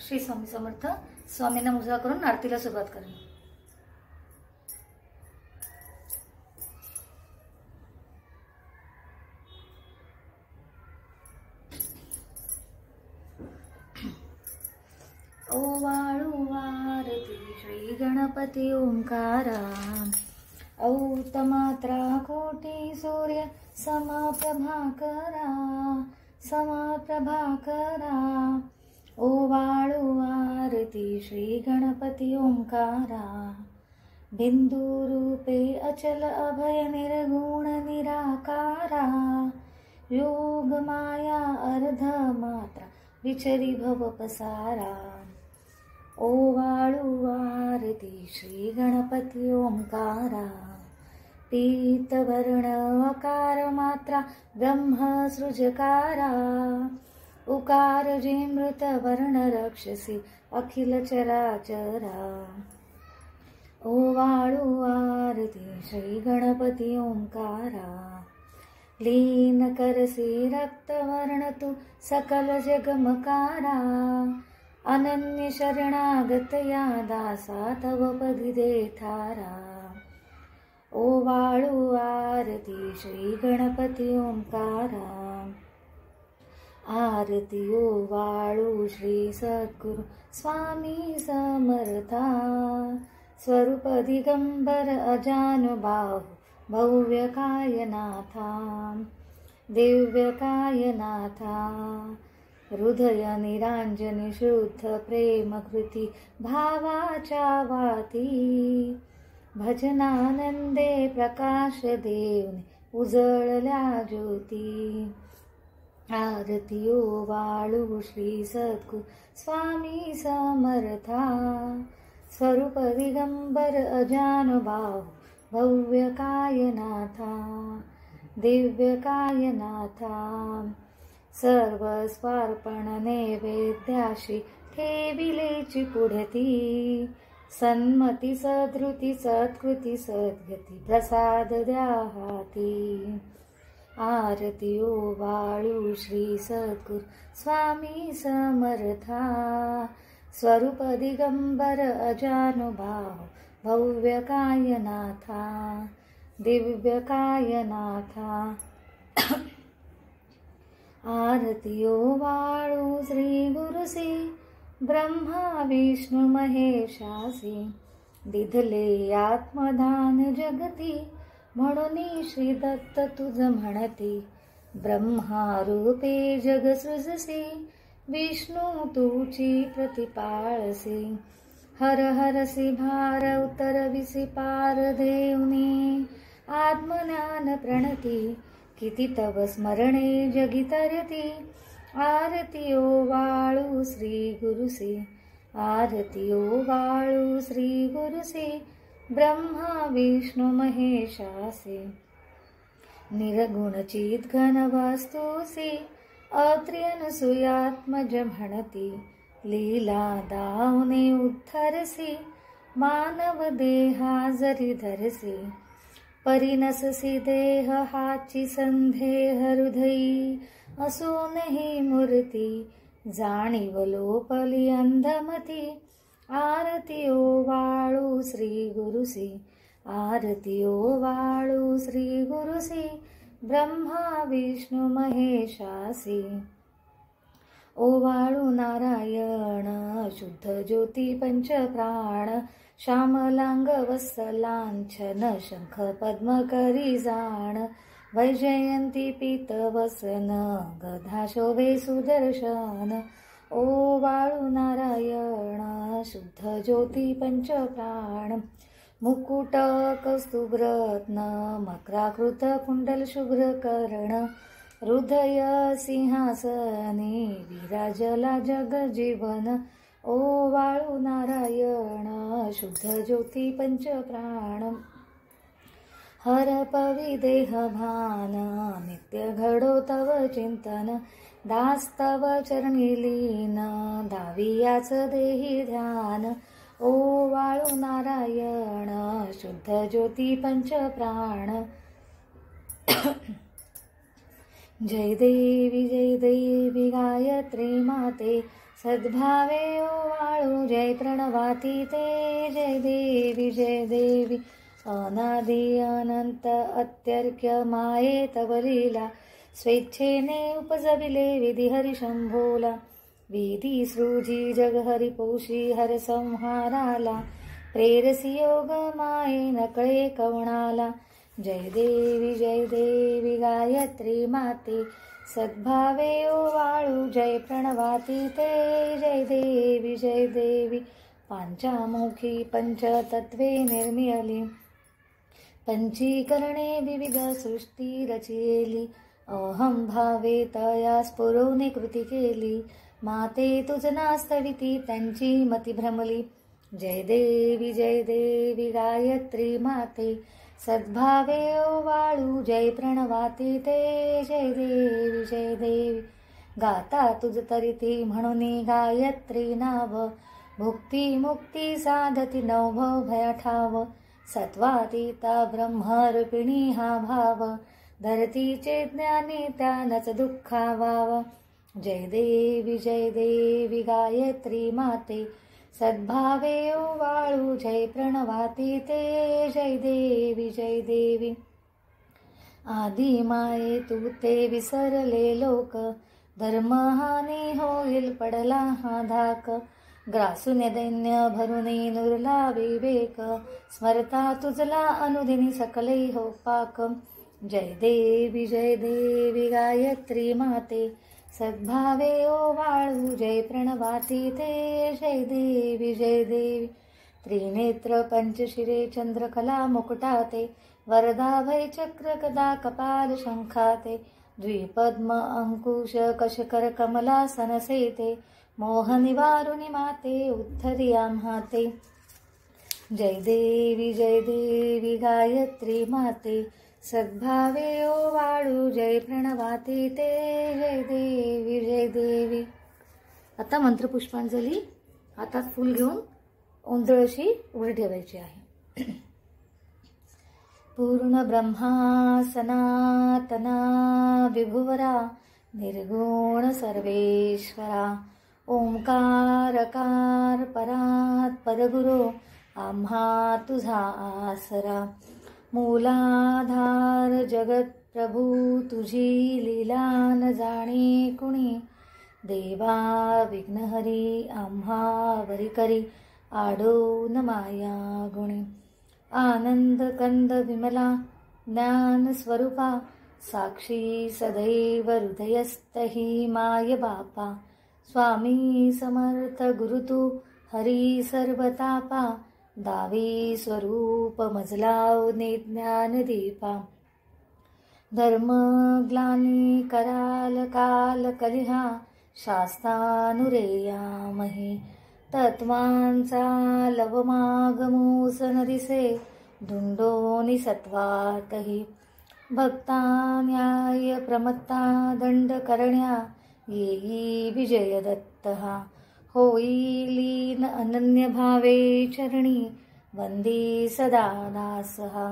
श्री स्वामी समर्थ. स्वामींना मुजरा करून आरतीला सुरुवात करेन. ओवाळू आरती श्री गणपती ओंकारा. औतमात्रा कोटी सूर्य समप्रभाकरा समप्रभाकरा. ओवाळू आरती श्री गणपती ओंकारा. बिंदुरूपे अचल अभय निर्गुण निराकारा. योग माया अर्ध मात्रा विचरी भव पसारा. ओवाळू आरती श्री गणपती ओंकारा. पीतवर्ण अकार मात्रा ब्रह्म सृजकारा. उकार जिमृत वर्ण रक्षसी अखिल चराचरा. ओवाळू आरती श्री गणपती ओंकारा. लीन करसी रक्तवर्ण तू सकल जगमकारा. अनन्य शरणागत या दासा तव पदी देठारा. ओवाळू आरती श्री गणपती ओंकारा. आरती ओवाळू श्री सद्गुरु स्वामी समर्था. स्वरूप दिगंबर अजानुबाहु भव्य कायनाथा. दिव्य कायनाथा. हृदय निरांजनी शुद्ध प्रेम कृती भावाच्या वाती. भजनानंदे प्रकाश देवने उजळल्या ज्योती. आरती ओवाळू श्री सद्गुरु स्वामी समर्था. स्वरूप दिगंबर अजानुबाहु भव्य कायनाथा. दिव्य कायनाथा. सर्व स्वार्पण नैवेद्याशी ठेविलेची पुढती. सन्मती सद्रुती सत्कृती सद्गती प्रसाद द्या हाती. आरती ओवाळू श्री सद्गुरु स्वामी समर्था. स्वरूप दिगंबर अजानुबाहु भव्य कायनाथा. दिव्य कायनाथा. आरती ओवाळू श्री गुरुसी ब्रह्मा विष्णू महेशासी. दिधले आत्मदान जगती म्हणून श्री दत्त तुझ म्हणती. ब्रह्मा रूपे जग सृजसी विष्णू तुची प्रतिपाळसी. हर हरसी भार उतरविसी पार देवनी. आत्मज्ञान प्रणती किती तव स्मरणे जगी तरती. आरती ओवाळू श्री गुरुसी. आरती ओवाळू श्री गुरुसी ब्रह्मा विष्णू महेशासी. निर्गुण चित घन वास्तुसी अत्र्यनसुयात्मज म्हणती. लीला दावने उद्धरसी मानव देहा जरी धरसी. परिनससी देह हाची संदेह हृदयी. असूनही मूर्ती जाणीव लोपली अंधमती. आरती ओवाळू श्री गुरुसी. आरती ओवाळू श्री गुरुसी ब्रह्मा विष्णू महेशासी. ओवाळू नारायण शुद्ध ज्योती पंचप्राण. श्यामलांग वत्सलांछन शंख पद्म करी जाण. वैजयंती पीतवसन गदा शोभे सुदर्शन. ओवाळू नारायण शुद्ध ज्योती पंचप्राण. मुकुट कौस्तुभरत्न मकराकृत कुंडल शुभ्र कर्ण. हृदय सिंहासने विराजला जग जीवन. ओवाळू नारायण शुद्ध ज्योती पंचप्राण. हर पवी देह भान नित्य घडो तव चिंतन. दास्तव चरणी लीन दावियाच देही ध्यान. ओवाळू नारायण शुद्ध ज्योती पंचप्राण. जय देवी गायत्री माते सद्भावे ओवाळू जय प्रणवाती ते जय देवी अनादि अनंत अत्यर्क्य माये तव लीला स्वेच्छेने उपजविले विधी हरी शंभोला विधी सृजी जग हरी पौषी हर संहाराला प्रेरसी योग माये नकळे कवणाला जय देवी गायत्री माते सद्भावे ओवाळू जय प्रणवाती ते जय देवी पांचामुखी पंचतत्वे निर्मियली पंचीकरणे विविध सृष्टी रचिली अहं भावे तया स्फुरवणे कृती केली माते तुझ नास्तविती त्यांची मती भ्रमली जय देवी गायत्री माते सद्भावे ओवाळू जय प्रणवाती ते जय देवी गाता तुझ तरिती म्हणून गायत्री नाव भुक्ती मुक्ती साधती नवभव भयठाव सत्वातीता ब्रह्मरूपिणी हा भाव धरतीचे ज्ञानी त्यानच दुःखावाव जय देवी गायत्री माते सद्भावे ओवाळू जय प्रणवाती ते जय देवी आदि माये तू ते विसरले लोक धर्महानी होईल पडला हा धाक ग्रासून दैन्य भरुनी नुरला विवेक स्मरता तुझला अनुदिनी सकले हो पाक जय देवी गायत्री माते सद्भावे ओवाळू जय प्रणवाती ते जय देवी त्रिनेत्र पंचशिरे चंद्रकला मुकुटाते वरदाभय चक्र गदा कपाल शंखाते द्विपद्म अंकुश कशकर कमलासन सेते मोहनिवारुणी माते उद्धरी आम्हाते जय देवी गायत्री माते सद्भावे ओवाळू जय प्रणवाती ते जय देवी आता मंत्रपुष्पांजली हातात फूल घेऊन ओंजळशी उभी ठेवायची आहे पूर्ण ब्रह्मा सनातना विभुवरा निर्गुण सर्वेश्वरा ओंकारकार परात् परगुरो आम्हा तुझा आसरा मूलाधार जगत प्रभू तुझी लीला न जाणे कुणी देवा विघ्नहरी आम्हा वरी करी आडो न माया गुणी आनंद कंद विमला ज्ञान स्वरूपा साक्षी सदैव हृदयस्थही माय बापा स्वामी समर्थ गुरु तू हरी सर्वतापा दावी स्वरूप मजलाव ज्ञान दीपा धर्म ग्लानी कराल काल कलिहा शास्तानुरेयामहे तत्वांचा लवमागमोस न दिसे धुंडोनी सत्वातही भक्ता न्याय प्रमत्ता दंड करण्या येई विजय दत्तहा होई लीन अनन्य भावे चरणी वंदी सदा दासहा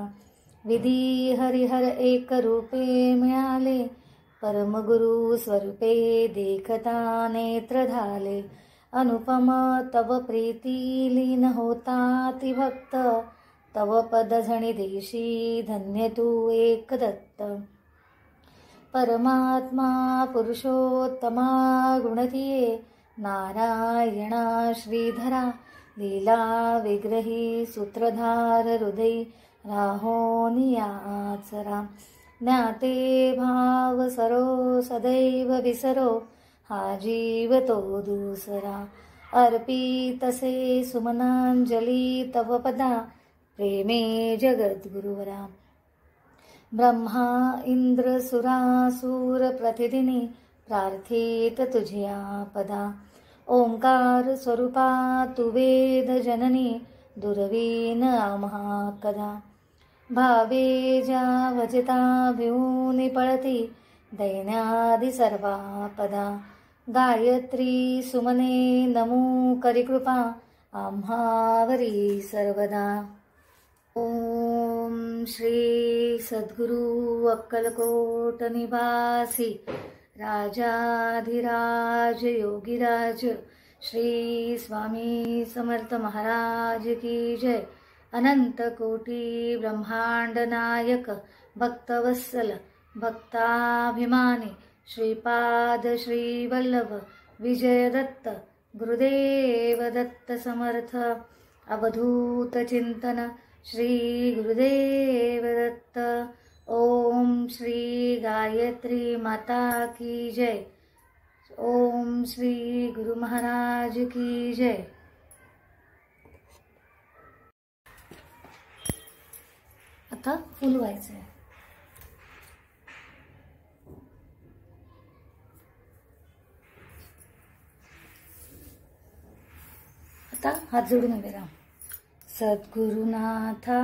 विधी हरिहर एक रूपे मिळाले परमगुरु स्वरूपे देखता नेत्र धाले अनुपम तव प्रीती लीन होता ती भक्त तव पद झणी देशी धन्य तू एक दत्त परमात्मा पुरुषोत्तमा गुणतिये नारायणा श्रीधरा लीला विग्रही सूत्रधार हृदय राहोनिया आचरा ज्ञाते भाव सरो सदैव विसरो हा जीव तो दुसरा अर्पितसे सुमनांजली तव पदा प्रेमे जगद्गुरुवरा ब्रह्मा इंद्र सुरासूर प्रतिदिनी प्रार्थित तुझिया पदा ओंकार स्वरूपा तु वेद जननी दुर्वीन आम्हा कदा भावे ज्या भजता भिऊनी पळती दैन्यादि सर्वापदा गायत्री सुमने नमो करी कृपा आम्हावरी सर्वदा ओम श्री सद्गुरु अक्कलकोट निवासी राजाधिराज योगीराज श्री स्वामी समर्थ महाराज की जय। अनंत कोटी ब्रह्मांड नायक भक्तवत्सल भक्ताभिमानी श्रीपाद श्री वल्लभ विजय दत्त गुरुदेव दत्त समर्थ अवधूत चिंतन श्री गुरुदेव दत्त। ओम श्री गायत्री माता की जय। ओम श्री गुरु महाराज की जय। आता फुल व्हायचं आहे। आता हात जोडून उभे राहा। सद्गुरुनाथा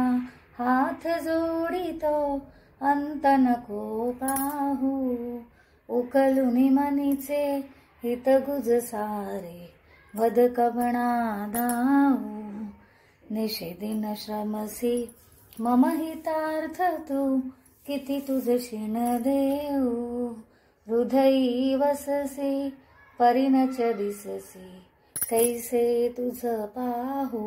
हात जोडितो अंत नको पाहू, उकलुनी मनीचे हित गुज सारे वद कवणा दाऊ। निषेधीन श्रमसी मम हितार्थ तू, किती तुझ शिण देऊ। हृदयी वससी परिणच दिससी, कैसे तुझ पाहू।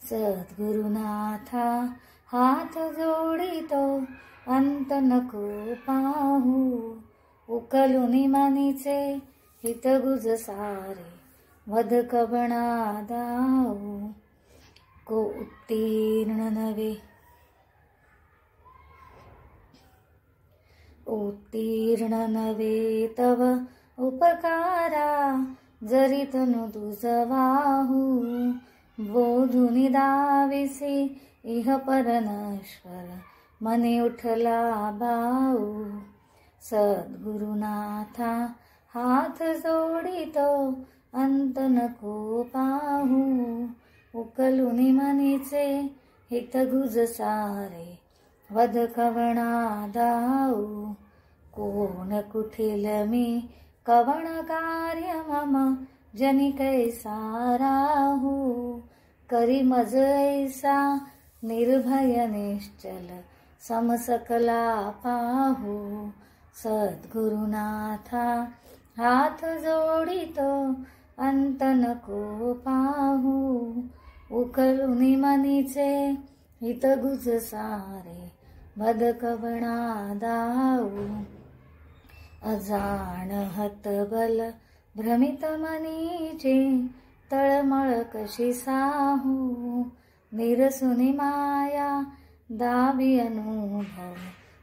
सद्गुरुनाथा हात जोडितो अंत नको पाहू, उकलुनी मनीचे हित गुज सारे वद कवणा दाऊ। को उत्तीर्ण नवे तव उपकारा, जरी तनु तुझ वाहू। बोधुनी दाविसी इह परनश्वर, मने उठला बाऊ। सद्गुरुनाथा हात जोडितो अंत नको पाहू, उकलुनी मनीचे हित गुज सारे वद कवणा दाऊ। कोण कुठील मी कवण कार्य मम, जनी कैसा राहू। करी मज ऐसा निर्भय निश्चल, समसकला पाहू। सद्गुरुनाथा हात जोडितो अंत नको पाहू, उकलुनी मनीचे हित गुज सारे वद कवणा दाऊ। अजाण हतबल भ्रमित मनीचे, तळमळ कशी साहू। निरसुनी माया दावी अनुभव,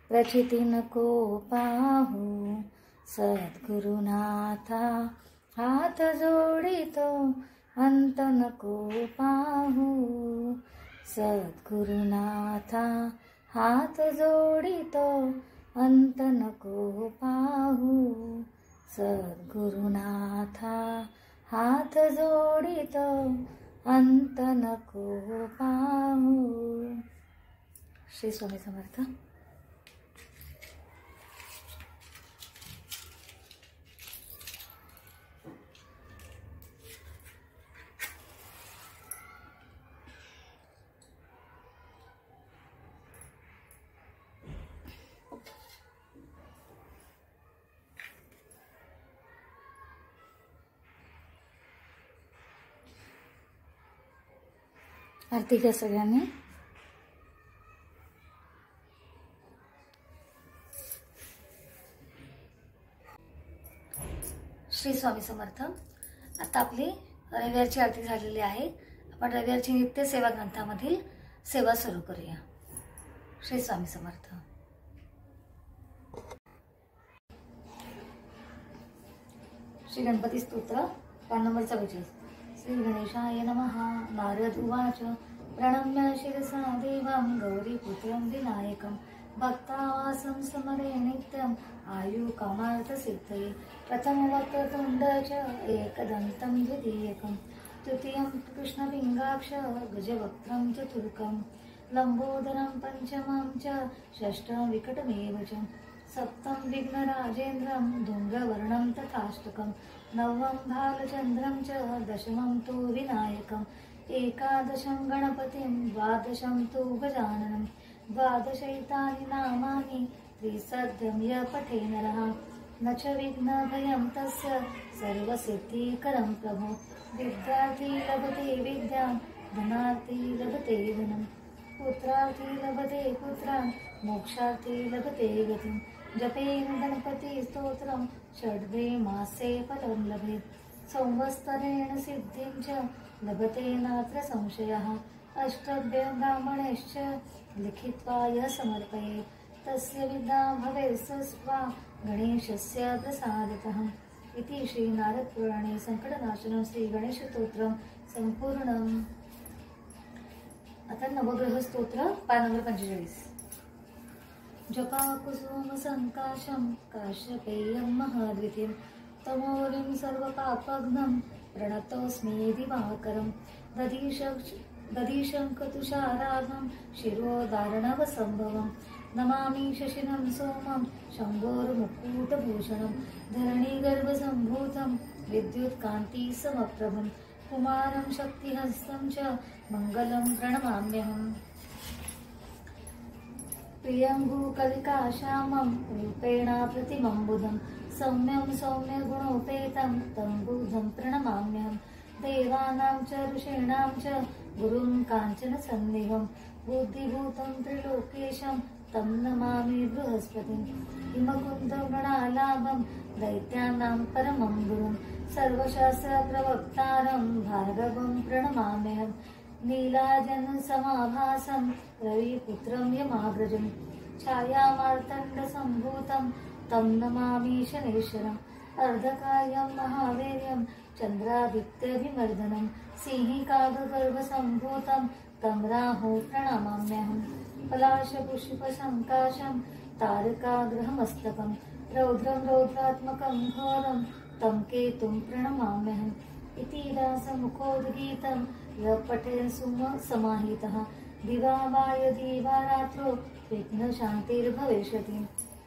प्रचिती नको पाहू। सद्गुरुनाथा हात जोडितो अंत नको पाहू। सद्गुरुनाथा हात जोडितो अंत नको पाहू। सद्गुरुनाथा हात जोडितो अंत नको पाहू। श्री स्वामी समर्थ। आरती घ्या सगळ्यांनी। श्री स्वामी समर्थ। आता आपली रविवारची आरती झालेली आहे। आपण रविवारची नित्य सेवा ग्रंथामधील सेवा सुरू करूया। श्री स्वामी समर्थ। श्री गणपती स्तोत्र पान नंबर 44। श्री गणेशाय नमः। नारद उवाच प्रणम्य शिरसा देवं गौरीपुत्रं विनायकं भक्तावासं स्मरे नित्यं आयुकामार्थसिद्धये। प्रथमं वक्रतुण्ड च एकदन्तं द्वितीयकं तृतीयं कृष्णपिङ्गाक्ष गजवक्त्रं चतुर्थं लम्बोदरं पंचमं च षष्ठं विकटमेव च सप्तं विघ्नराजेन्द्रं धूम्रवर्णं तथाष्टकं नवं भालचन्द्रं च दशमं तु विनायकं एकादशं गणपतिं द्वादशं तु गजाननं द्वादशैतानि नामानि त्रिसत्यं य पठे नरः न च विघ्नभयं तस्य सर्वसिद्धिकरं प्रभो विद्यार्थी लभते विद्यां धनार्थी लभते धनं पुत्रार्थी लभते पुत्रान् मोक्षार्थी लभते गतिं जपेन गणपति स्तोत्रं षड्वे मासे फलं लभेत् संवत्सरेण सिद्धिं च लभते नात्र संशयः अष्टभ्यं ब्राह्मणैश्च लिखित्वा यः समर्पयेत् तस्य विद्या भवेत् स्वा गणेशस्य प्रसादतः इति श्रीनारदपुराणे संकटनाशनं श्रीगणेशस्तोत्रं संपूर्णम्। आता नवग्रह स्तोत्र पान नंबर 45। जपाकुसुम संकाशं काश्यपेयं महाद्वितीं तमोरिं सर्वपापघ्नं प्रणतोऽस्मि दिवाकरं दधीशङ्कतुषाराभं शिरोदारणवसम्भवं नमामि शशिनं सोमं शम्भोर्मुकुटभूषणं धरणीगर्भसम्भूतं विद्युत्कान्तिसमप्रभं कुमारं शक्तिहस्तं च मङ्गलं प्रणमाम्यहम्। प्रियङ्गुकलिकाश्यामं रूपेण प्रतिमं सौम्यं सौम्यगुणोपेतं तं बुधं प्रणमाम्यहम्। देवानां च ऋषीणां च गुरुं काञ्चनसन्निभं बुद्धिभूतं त्रिलोकेशं तं नमामि बृहस्पतिं। हिमकुन्दमृणालाभं दैत्यानां परमं गुरुं सर्वशास्त्रप्रवक्तारं भार्गवं प्रणमाम्यहम्। नीलाजनसमाभासं रविपुत्रं यमाग्रजं छायामार्तण्डसम्भूतं तं नमामि शनैश्वरम्। अर्धकायं महावीर्यं चन्द्रादित्यभिमर्दनं सिंहिकागर्भसम्भूतं तं राहु प्रणमाम्यहम्। पलाशपुष्पसङ्काशं तारकाग्रहमस्तकं रौद्रं रौद्रात्मकं घोरं तं केतुं प्रणमाम्यहम्। इति रासमुखोद्गीतं यः पठेत् समाहितः दिवावाय दिवारात्रो विघ्नशान्तिर्भविष्यति।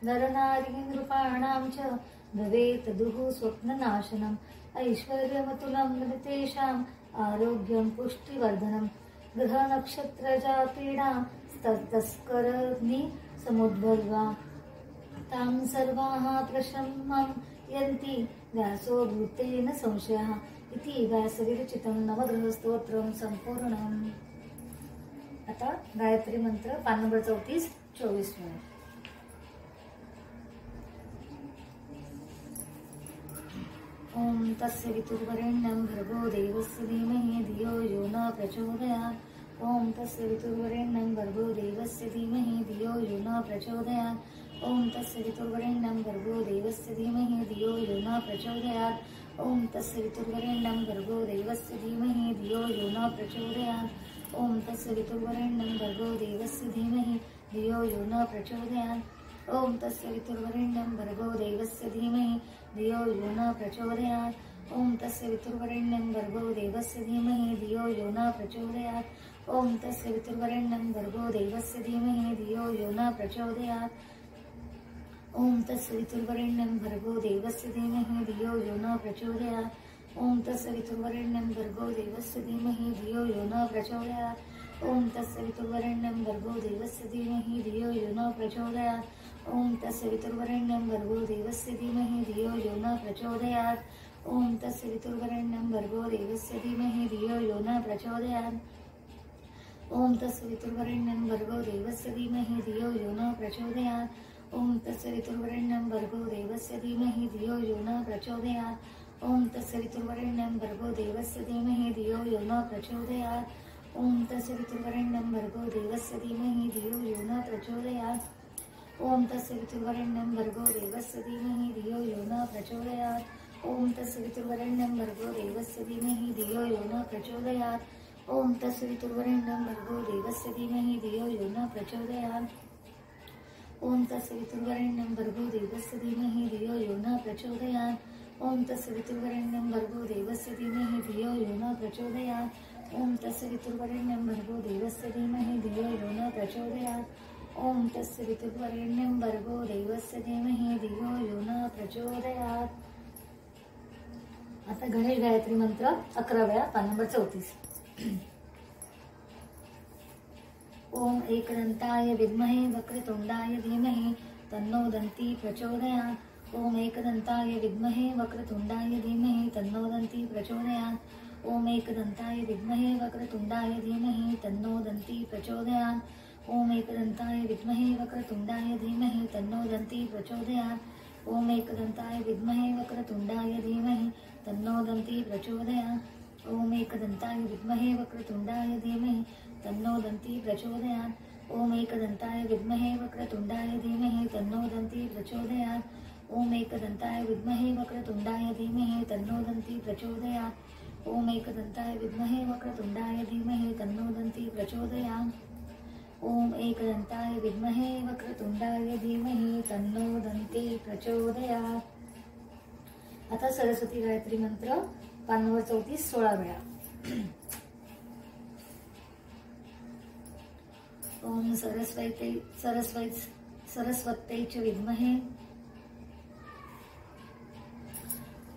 नरनारीनृपाणां च भवेत् दुः स्वप्ननाशनम् ऐश्वर्यमतुलं नृतेषाम् आरोग्यं पुष्टिवर्धनं ग्रहनक्षत्रजापीडां तस्करग्नि समुद्भवा तां सर्वाः प्रशमं यन्ति व्यासो भूतेन संशयः। इति व्यासविरचितं नवग्रहस्तोत्रं संपूर्णम्। आता गायत्री मंत्र पान नंबर 34-24 मध्ये। ओम तस्य वितुर्वरेण्यं भर्गो देवस्य धीमहि धियो यो न प्रचोदयात्। ओम तस्य वितुर्वरेण्यं भर्गो देवस्य धीमहि धियो यो न प्रचोदयात्। ओम तस्य वितुर्वरेण्यं भर्गो देवस्य धीमहि धियो यो न प्रचोदयात्। ओम तस्य वितुर्वरेण्यं भर्गो देवस्य धीमहि धियो यो न प्रचोदयात्। ओम तस्य वितुर्वरेण्यं भर्गो देवस्य धीमहि धियो यो न प्रचोदयात्। ओम तस्य वितुर्वरेण्यं भर्गो देवस्य धीमहि धियो यो न प्रचोदयात्। ओम तस्य वितुर्वरेण्यं भर्गो देवस्य धीमहि धियो यो न प्रचोदयात्। ओम तस्य वितुर्वरेण्यं भर्गो देवस्य धीमहि धियो यो न प्रचोदयात्। ओम तस्य वितुर्वरेण्यं भर्गो देवस्य धीमहि धियो यो न प्रचोदयात्। ओम तस्य वितुर्वरेण्यं भर्गो देवस्य धीमहि धियो यो न प्रचोदयात्। ओम तस्य वितुर्वरेण्यं भर्गो देवस्य धीमहि धियो यो न प्रचोदयात्। ओम तस्य वितुर्वरेण्यं भर्गो देवस्य धीमहि धियो यो न प्रचोदयात्। ओम तस्य वितुर्वरेण्यं भर्गो देवस्य धीमहि धियो यो न प्रचोदयात्। ओम तस्य वितुर्वरेण्यं भर्गो देवस्य धीमहि धियो यो न प्रचोदयात्। ओम तस्य वितुर्वरेण्यं भर्गो देवस्य धीमहि धियो यो न प्रचोदयात्। ओम तस्य वितुर्वरेण्यं भर्गो देवस्य धीमहि धियो यो न प्रचोदयात्। ओम तस्य वितुर्वरेण्यं भर्गो देवस्य धीमहि धियो यो न प्रचोदयात्। ओम तस्य वितुर्वरेण्यं भर्गो देवस्य धीमहि धियो यो न प्रचोदयात्। ओम तस्य वितुर्वरेण्यं भर्गो देवस्य धीमहि धियो यो न प्रचोदयात्। ओम तस्य वितुर्वरेण्यं भर्गो देवस्य धीमहि धियो यो न प्रचोदयात्। ओम तस्य वितुर्वरेण्यं भर्गो देवस्य धीमहि धियो यो न प्रचोदयात्। ओम तस्य वितुर्वरेण्यं भर्गो देवस्य धीमहि धियो यो न प्रचोदयात्। ओम तस्य वितुर्वरेण्यं भर्गो देवस्य धीमहि धियो यो न प्रचोदयात्। ओम तस्य वितुर्वरेण्यं भर्गो देवस्य धीमहि धियो यो न प्रचोदयात्। आता गणेश गायत्री मंत्र 11व्या पान नंबर 34। ओम एकदंताय विद्महे वक्रतुंडाय धीमहि तन्नो दन्ती प्रचोदयात्। ओम एकदंताय विद्महे वक्रतुंडाय धीमहि तन्नो दन्ती प्रचोदयात्। ओम एकदंताय विद्महे वक्रतुंडाय धीमहि तन्नो दन्ती प्रचोदयात्। ओम एकदंताय विद्महे वक्रतुंडाय धीमहि तन्नो दन्ती प्रचोदयात्। ओम एकदंताय विद्महे वक्रतुंडाय धीमहि तन्नो दन्ती प्रचोदयात्। ओम एकदंताय विद्महे वक्रतुंडाय धीमहि तन्नो दन्ती प्रचोदयात्। ओम एकदंताय विद्महे वक्रतुंडाय धीमहि तन्नो दन्ती प्रचोदयात्। ओम एकदंताय विद्महे वक्रतुंडाय धीमहि तन्नो दन्ती प्रचोदयात्। ओम एकदंताय विद्महे वक्रतुंडाय धीमहि तन्नो दन्ती प्रचोदयात्। ओम एकदंताय विद्महे वक्रतुंडाय धीमहि तन्नो दन्ती प्रचोदयात्। आता सरस्वती गायत्री मंत्र पान नंबर 34 16 वेळा। ओम सरस्वत्यै च विद्महे।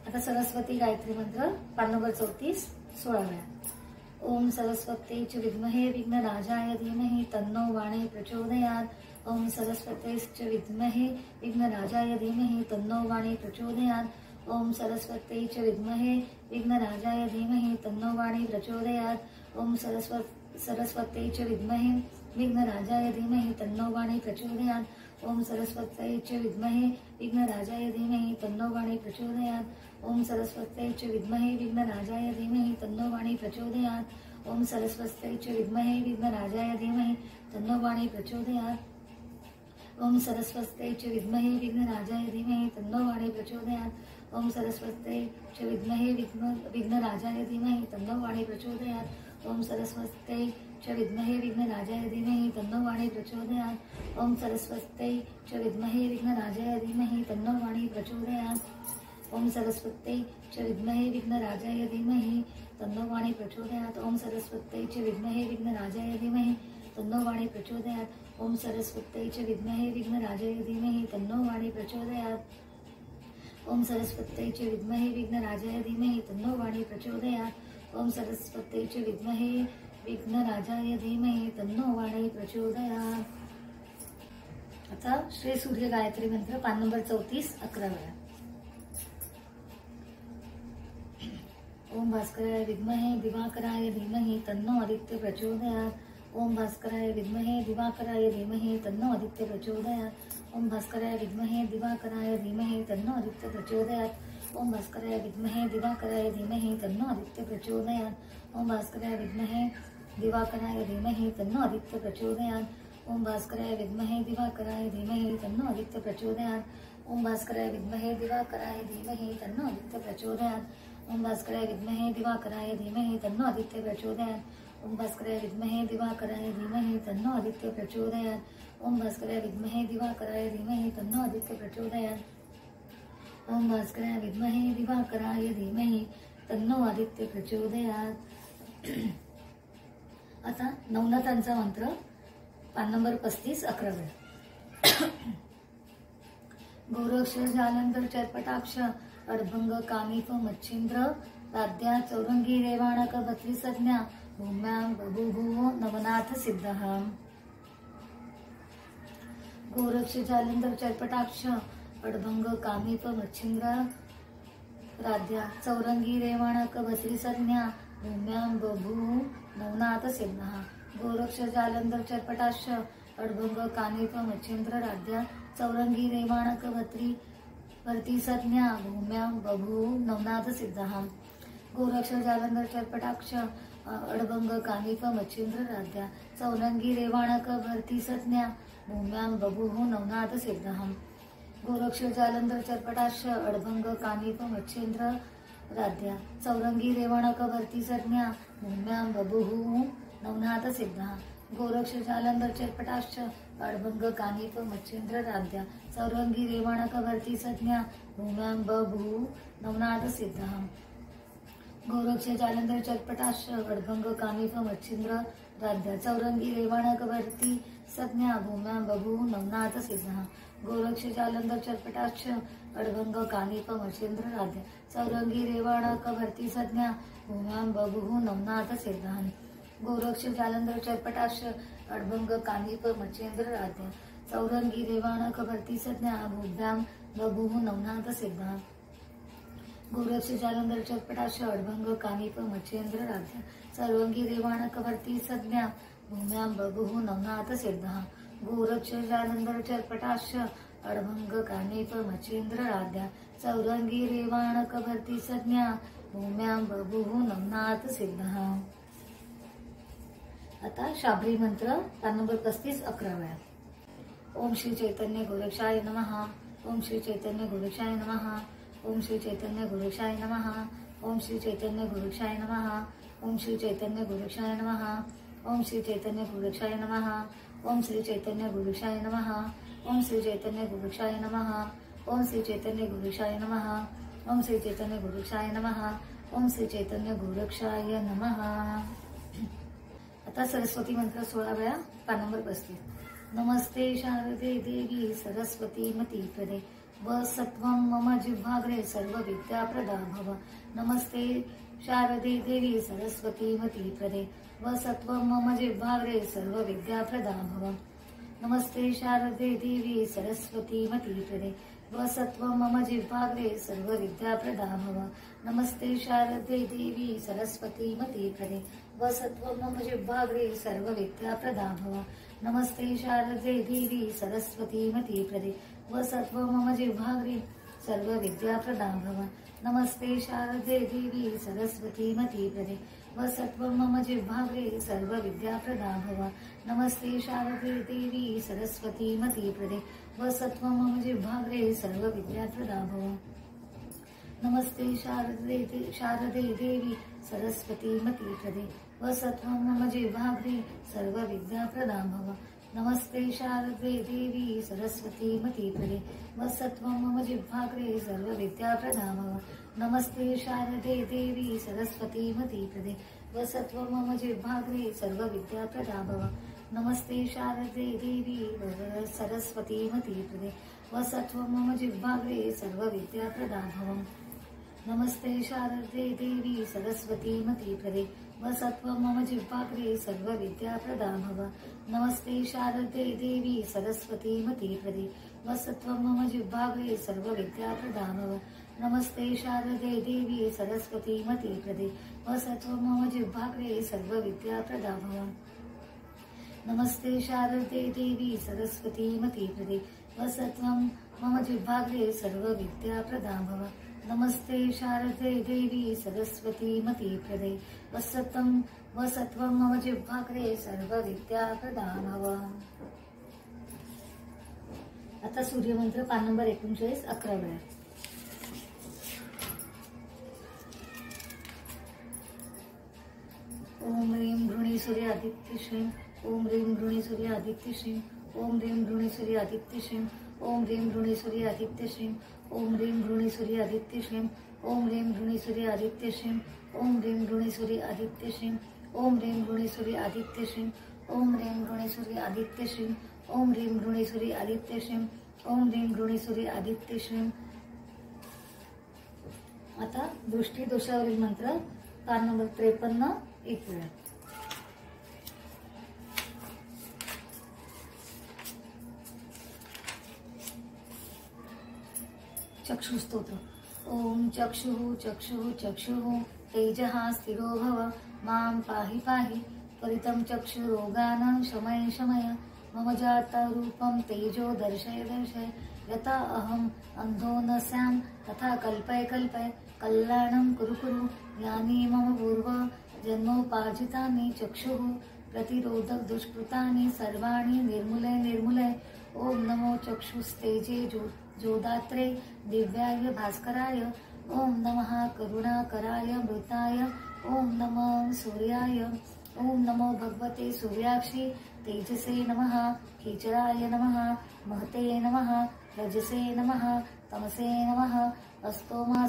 आता सरस्वती गायत्री मंत्र पान नंबर 34 16 वेळा। ओम सरस्वत्यै च विद्महे विघ्नराजाय धीमहि तन्नो वाणी प्रचोदयात्। ओम सरस्वत्यै च विद्महे विघ्नराजाय धीमहि तन्नो वाणी प्रचोदयात्। ओम सरस्वत्यै च विद्महे विघ्नराजाय धीमहि तन्नो वाणी प्रचोदयात्। ओम सरस्वत्यै च विद्महे विघ्नराजाय धीमहि तन्नो वाणी प्रचोदयात्। ओम सरस्वत्यै च विद्महे विघ्नराजाय धीमहि तन्नो वाणी प्रचोदयात्। ओम सरस्वत्यै च विद्महे विघ्नराजाय धीमहि तन्नो वाणी प्रचोदयात्। ओम सरस्वत्यै च विद्महे विघ्नराजाय धीमहि तन्नो वाणी प्रचोदयात्। ओम सरस्वत्यै च विद्महे विघ्नराजाय धीमहि तन्नो वाणी प्रचोदयात्। ओम सरस्वत्यै च विद्महे विघ्नराजाय धीमहि तन्नो वाणी प्रचोदयात्। ओम सरस्वत्यै च विद्महे विघ्नराजाय धीमहि तन्नो वाणी प्रचोदयात्। ओम सरस्वत्यै च विद्महे विघ्नराजाय धीमहि तन्नो वाणी प्रचोदयात्। ओम सरस्वत्यै च विद्महे विघ्नराजाय धीमहि तन्नो वाणी प्रचोदयात्। ओम सरस्वत्यै च विद्महे विघ्नराजाय धीमहि तन्नो वाणी प्रचोदयात्। ओम सरस्वत्यै च विद्महे विघ्नराजाय धीमहि तन्नो वाणी प्रचोदयात्। ओम सरस्वत्यै च विद्महे विघ्नराजाय धीमहि तन्नो वाणी प्रचोदयात्। ओम सरस्वत्यै च विद्महे विघ्नराजाय धीमहि तन्नो वाणी प्रचोदयात्। आता श्री सूर्य गायत्री मंत्र पान नंबर 34 11 वेळा। ओम भास्कराय विद्महे दिवाकराय धीमहि तन्नो आदित्य प्रचोदयात्। ओम भास्कराय विद्महे दिवाकराय धीमहि तन्नो आदित्य प्रचोदयात्। ओम भास्कराय विद्महे दिवाकराय धीमहि तन्नो आदित्य प्रचोदयात्। ओम भास्कराय विद्महे दिवाकराय धीमहि तन्नो आदित्य प्रचोदयात्। ओम भास्कराय विद्महे दिवाकराय धीमहि तन्नो आदित्य प्रचोदयात्। ओम भास्कराय विद्महे दिवाकराय धीमहि तन्नो आदित्य प्रचोदयात्। ओम भास्कराय विद्महे दिवाकराय धीमहि तन्नो आदित्य प्रचोदयात्। ओम भास्कराय विद्महे दिवाकराय धीमहि तन्नो आदित्य प्रचोदयात्। ओम भास्कराय विद्महे दिवाकराय धीमहि तन्नो आदित्य प्रचोदयात्। ओम भास्कराय विद्महे दिवाकराय धीमहि तन्नो आदित्य प्रचोदयात्। ओम भास्कराय विद्महे दिवाकराय धीमहि तन्नो आदित्य प्रचोदयात्। आता नवनाथांचा मंत्र पान नंबर 35 11 वेळा। गोरक्ष जालंधर चर्पटाक्ष अडभंग कामिक मच्छिंद्र राध्या चौरंगी रेवाणक भत्री संज्ञा भूम्यां बभूभुवो नवनाथ सिद्धः। गोरक्ष जालंधर चर्पटाक्ष अडभंग कामिक मच्छिंद्र राध्या चौरंगी रेवाणक भत्री संज्ञा भूम्यां बभूवो नवनाथ सिद्धः। गोरक्ष जालंधर चर्पटाक्ष अडभंग कामिक मच्छिंद्र राध्या चौरंगी रेवाणक भत्री संज्ञा भूम्यां बभूवो नवनाथ सिद्धः। गोरक्ष जालंधर चर्पटाक्ष अडभंग कामिक मच्छिंद्र राध्या चौरंगी रेवाणक भरती संज्ञा भूम्यां बभूवो नवनाथ सिद्धः। गोरक्ष जालंधर चर्पटाक्ष अडभंग कामिक मच्छिंद्र राध्या चौरंगी रेवाणक भरती संज्ञा भूम्यां बभूवो नवनाथ सिद्धः। गोरक्ष जालंधर चर्पटाक्ष अडभंग कामिक मच्छिंद्र राध्या चौरंगी रेवाणक भरती संज्ञा भूम्यां बभूवो नवनाथ सिद्धः। गोरक्ष जालंधर चर्पटाक्ष अडभंग कामिक मच्छिंद्र राध्या चौरंगी रेवाणक भरती संज्ञा भूम्यां बभूवो नवनाथ सिद्धः। गोरक्ष जालंधर चरपटाक्ष अडभंग कानिप मचेंद्र राध्य चौरंगी रेवाण कभरती संज्ञा भूम्यां बभुः नवनाथ सिद्धान गोरक्ष जालंधर चरपटाक्ष अडभंग कानिप मचेंद्र राध्य चौरंगी रेवाण कभरती संज्ञा भूभ्यां बभुः नवनाथ सिद्धान गोरक्ष जालंधर चरपटाक्ष अडभंग कानिप मचेंद्र राध्य चौरंगी रेवाण कभरती संज्ञा भूम्यां बभुः नवनाथ सिद्धान गोरक्ष जालंधर चरपटाक्ष अडभंग कानिप मचेंद्र राध्या चौरंगी रेवाण कभरती संज्ञा भूम्यां बभुः नवनाथ सिद्धा। आता शाबरी मंत्र पान नंबर 35 11 वेळा। ओम श्री चैतन्य गोरक्षाय नमः। ओम श्री चैतन्य गोरक्षाय नमः। ओम श्री चैतन्य गोरक्षाय नमः। ओम श्री चैतन्य गोरक्षाय नमः। ओम श्री चैतन्य गोरक्षाय नमः। ओम श्री चैतन्य गोरक्षाय नमः। ओम श्री चैतन्य गोरक्षाय नमः। ओम श्री चैतन्य गोरक्षाय नमः। ओम श्री चैतन्य गोरक्षाय नमः। ओम श्री चैतन्य गोरक्षाय नमः। ओम श्री चैतन्य गोरक्षाय नमः। आता सरस्वती मंत्र 16 वेळा पान नंबर 35। नमस्ते शारदे देवी सरस्वती मती प्रदे वसत्वं मम जिह्वाग्रे सर्व विद्या प्रदा भव। नमस्ते शारदे देवी सरस्वती मती प्रदे वसत्वं मम जिह्वाग्रे सर्व विद्या प्रदा भव। नमस्ते शारदे देवी सरस्वती मती प्रदे वसत्वं मम जिह्वाग्रे सर्व विद्या प्रदा भव। नमस्ते शारदे देवी सरस्वती मती प्रदे वसत्वं मम जिह्वाग्रे सर्व विद्या प्रदा भव। नमस्ते शारदे देवी सरस्वती मती प्रदे वसत्वं मम जिह्वाग्रे सर्व विद्या प्रदा भव। नमस्ते शारदे देवी सरस्वती मती प्रदे वसत्वं मम जिह्वाग्रे सर्व विद्या प्रदा भव। नमस्ते शारदे देवी सरस्वती मती प्रदे वसत्वं मम जिह्वाग्रे सर्व विद्या प्रदा भव। नमस्ते शारदे देवी सरस्वती मती प्रदे वसत्वं मम जिह्वाग्रे सर्व विद्या प्रदा भव। नमस्ते शारदे देवी सरस्वती मती प्रदे वसत्वं मम जिह्वाग्रे सर्व विद्या प्रदा भव। नमस्ते शारदे देवी सरस्वती मती प्रदे वसत्वं मम जिह्वाग्रे सर्व विद्या प्रदा भव। नमस्ते शारदे देवी सरस्वती मती प्रदे वसत्वं मम जिह्वाग्रे सर्व विद्या प्रदा भव। नमस्ते शारदे देवी सरस्वती मती प्रदे वसत्वं मम जिह्वाग्रे सर्व विद्या प्रदा भव। नमस्ते शारदे देवी सरस्वती मती प्रदे वसत्वं मम जिह्वाग्रे सर्व विद्या प्रदा भव। नमस्ते शारदे देवी सरस्वती मती प्रदे वसत्वं मम जिह्वाग्रे सर्व विद्या प्रदा भव। नमस्ते शारदे देवी सरस्वती मती प्रदे वसत्वं मम जिह्वाग्रे सर्व विद्या प्रदा भव। नमस्ते शारदे देवी सरस्वती मती प्रदे वसत्वं मम जिह्वाग्रे सर्व विद्या प्रदा भव। आता सूर्यमंत्र पान नंबर 39 11 वेळा। ओम ह्रीं घृणी सूर्य आदित्य श्रीं ओम ह्रीं घृणी सूर्य आदित्य श्रीं ओम ह्रीं घृणी सूर्य आदित्य श्रीं ओम ह्रीं घृणी सूर्य आदित्य श्रीं ओम ह्रीं घृणी सूर्य आदित्य श्रीं ओम ह्रीं घृणी सूर्य आदित्य श्रीं ओम ह्रीं घृणी सूर्य आदित्य श्रीं ओम ह्रीं घृणी सूर्य आदित्य श्रीं ओम ह्रीं घृणी सूर्य आदित्य श्रीं ओम ह्रीं घृणी सूर्य आदित्य श्रीं ओम ह्रीं घृणी सूर्य आदित्य श्रीं। आता दृष्टी दोषावरील मंत्र पान नंबर 53 एक वेळा। चक्षुस्तोत्र। ओम चक्षुः चक्षुः चक्षुः तेजः स्थिरो भव मां पाहि पाहि परितं चक्षुरोगान् शमय शमय मम जाता रूपं तेजो दर्शय दर्शय यथा अहम् अंधो न स्याम् तथा कल्पय कल्पय कल्याणं कुरु कुरु यानि मम पूर्व जन्मोपार्जितानि चक्षुः प्रतिरोधक दुष्कृतानि सर्वाणि निर्मूलय निर्मूलय। ओम नमो चक्षुस्तेजे जोदात्रे दिव्याय भास्कराय ओम नमः करुणाकराय मृताय ओम नमः सूर्याय ओम नमो भगवते सूर्याक्षी तेजसे नमः कीचराय नमः महते नमः रजसे नमः तमसे नमः अस्तोमा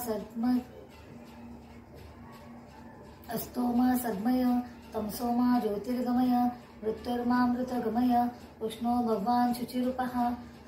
सद्मय तमसोमा ज्योतिर्गमय मृत्युर्मामृतगमय उष्णो भगवान् शुचिरूपः